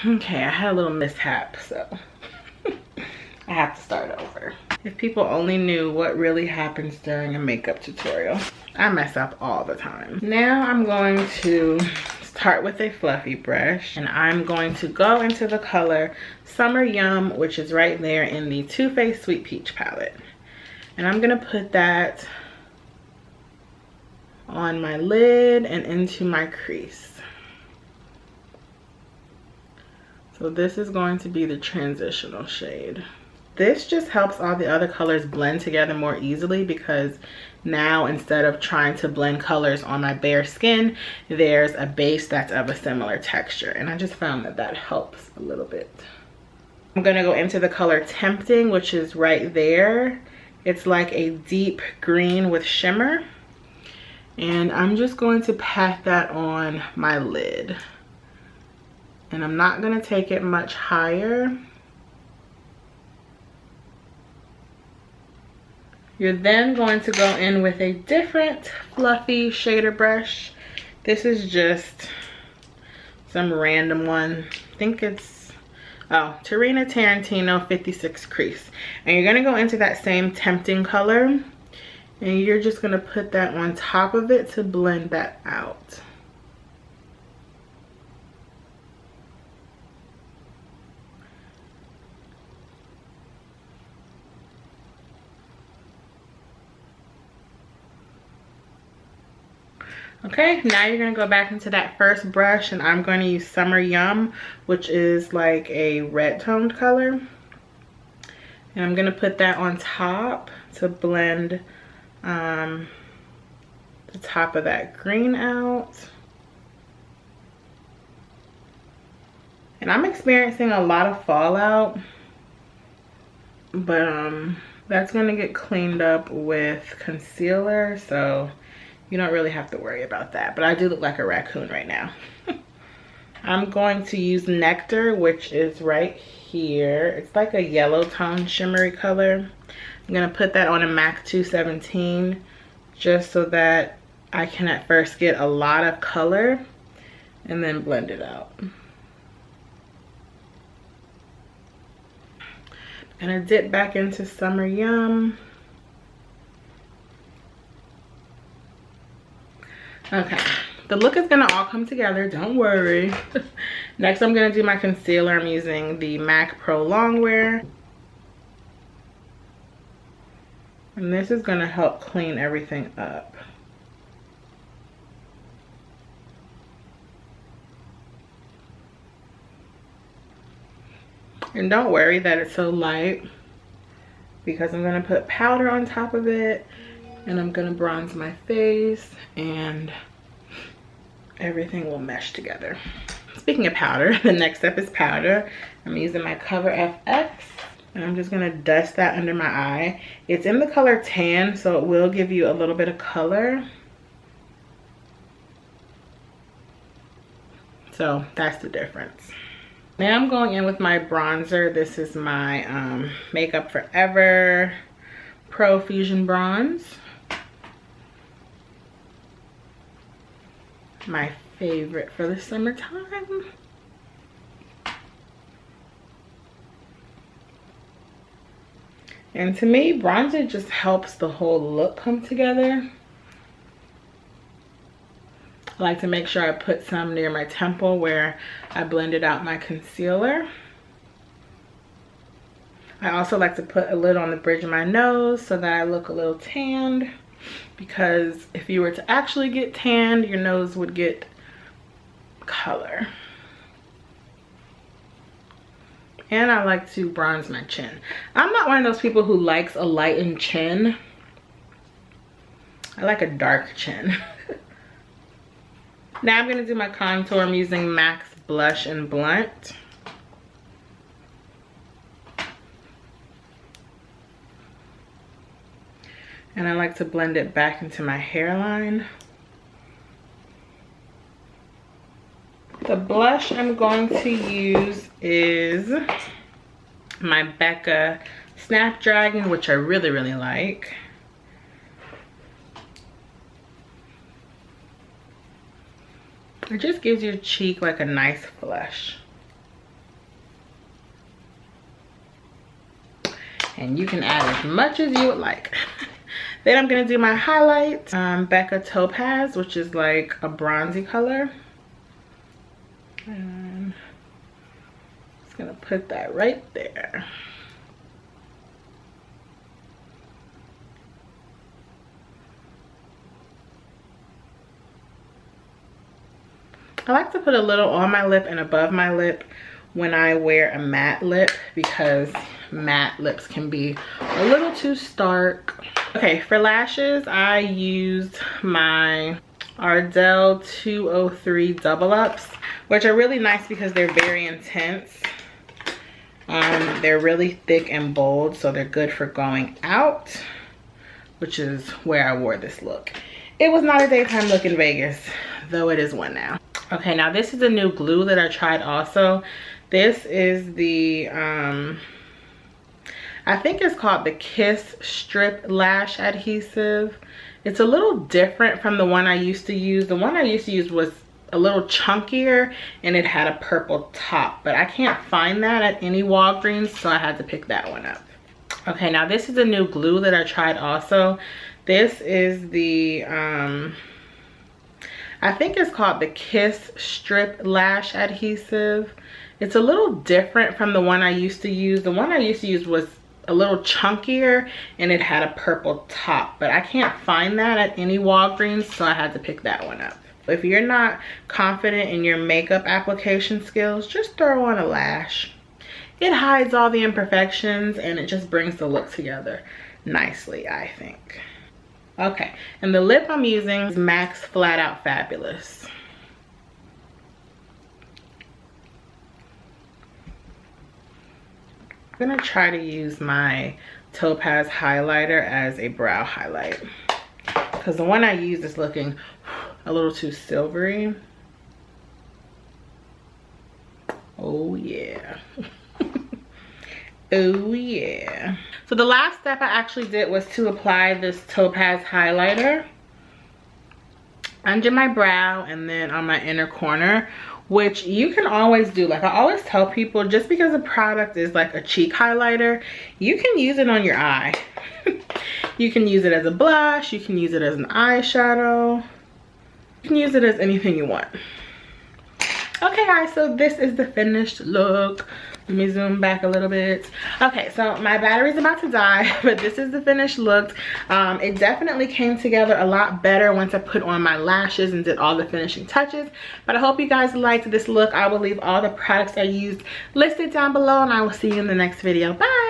Okay, I had a little mishap, so I have to start over. If people only knew what really happens during a makeup tutorial. I mess up all the time. Now I'm going to start with a fluffy brush, and I'm going to go into the color Summer Yum, which is right there in the Too Faced Sweet Peach palette. And I'm gonna put that on my lid and into my crease. So this is going to be the transitional shade. This just helps all the other colors blend together more easily, because now instead of trying to blend colors on my bare skin, there's a base that's of a similar texture. And I just found that that helps a little bit. I'm gonna go into the color Tempting, which is right there. It's like a deep green with shimmer. And I'm just going to pat that on my lid. And I'm not gonna take it much higher. You're then going to go in with a different fluffy shader brush. This is just some random one. I think it's, oh, Tarina Tarantino 56 Crease. And you're gonna go into that same Tempting color, and you're just gonna put that on top of it to blend that out. Okay, now you're gonna go back into that first brush, and I'm going to use Summer Yum, which is like a red toned color. And I'm gonna put that on top to blend the top of that green out. And I'm experiencing a lot of fallout, but that's gonna get cleaned up with concealer, so you don't really have to worry about that. But I do look like a raccoon right now. I'm going to use Nectar, which is right here. It's like a yellow tone shimmery color. I'm gonna put that on a MAC 217 just so that I can at first get a lot of color and then blend it out. I'm gonna dip back into Summer Yum. Okay, the look is gonna all come together, don't worry. Next, I'm gonna do my concealer. I'm using the MAC Pro Longwear. And this is gonna help clean everything up. And don't worry that it's so light, because I'm gonna put powder on top of it, and I'm gonna bronze my face, and everything will mesh together. Speaking of powder, the next step is powder. I'm using my Cover FX, and I'm just gonna dust that under my eye. It's in the color Tan, so it will give you a little bit of color. So that's the difference. Now I'm going in with my bronzer. This is my Makeup Forever Pro Fusion Bronze. My favorite for the summertime. And to me, bronzer just helps the whole look come together. I like to make sure I put some near my temple where I blended out my concealer. I also like to put a little on the bridge of my nose so that I look a little tanned, because if you were to actually get tanned, your nose would get color. And I like to bronze my chin. I'm not one of those people who likes a lightened chin. I like a dark chin. Now I'm gonna do my contour. I'm using MAC's Blush and Blunt. And I like to blend it back into my hairline. The blush I'm going to use is my Becca Snapdragon, which I really, really like. It just gives your cheek like a nice flush. and you can add as much as you would like. Then I'm gonna do my highlight, Becca Topaz, which is like a bronzy color. And just gonna put that right there. I like to put a little on my lip and above my lip when I wear a matte lip, because matte lips can be a little too stark. Okay, for lashes, I used my Ardell 203 double ups, which are really nice because they're very intense. They're really thick and bold, so they're good for going out, which is where I wore this look. It was not a daytime look in Vegas, though it is one now. Okay, now this is a new glue that I tried also. This is the, I think it's called the Kiss Strip Lash Adhesive. It's a little different from the one I used to use. The one I used to use was a little chunkier and it had a purple top, but I can't find that at any Walgreens, so I had to pick that one up. Okay, now this is a new glue that I tried also. This is the, I think it's called the Kiss Strip Lash Adhesive. It's a little different from the one I used to use. The one I used to use was a little chunkier and it had a purple top, but I can't find that at any Walgreens, so I had to pick that one up. If you're not confident in your makeup application skills, just throw on a lash. It hides all the imperfections and it just brings the look together nicely, I think. Okay, and the lip I'm using is MAC's Flat Out Fabulous. I'm gonna try to use my Topaz highlighter as a brow highlight, because the one I used is looking a little too silvery. Oh yeah. Oh yeah. So the last step I actually did was to apply this Topaz highlighter under my brow and then on my inner corner, which you can always do. Like I always tell people, just because a product is like a cheek highlighter, you can use it on your eye. You can use it as a blush, you can use it as an eyeshadow, you can use it as anything you want. Okay guys, so this is the finished look. Let me zoom back a little bit. Okay, so my battery's about to die, but this is the finished look. It definitely came together a lot better once I put on my lashes and did all the finishing touches. But I hope you guys liked this look. I will leave all the products I used listed down below, and I will see you in the next video. Bye!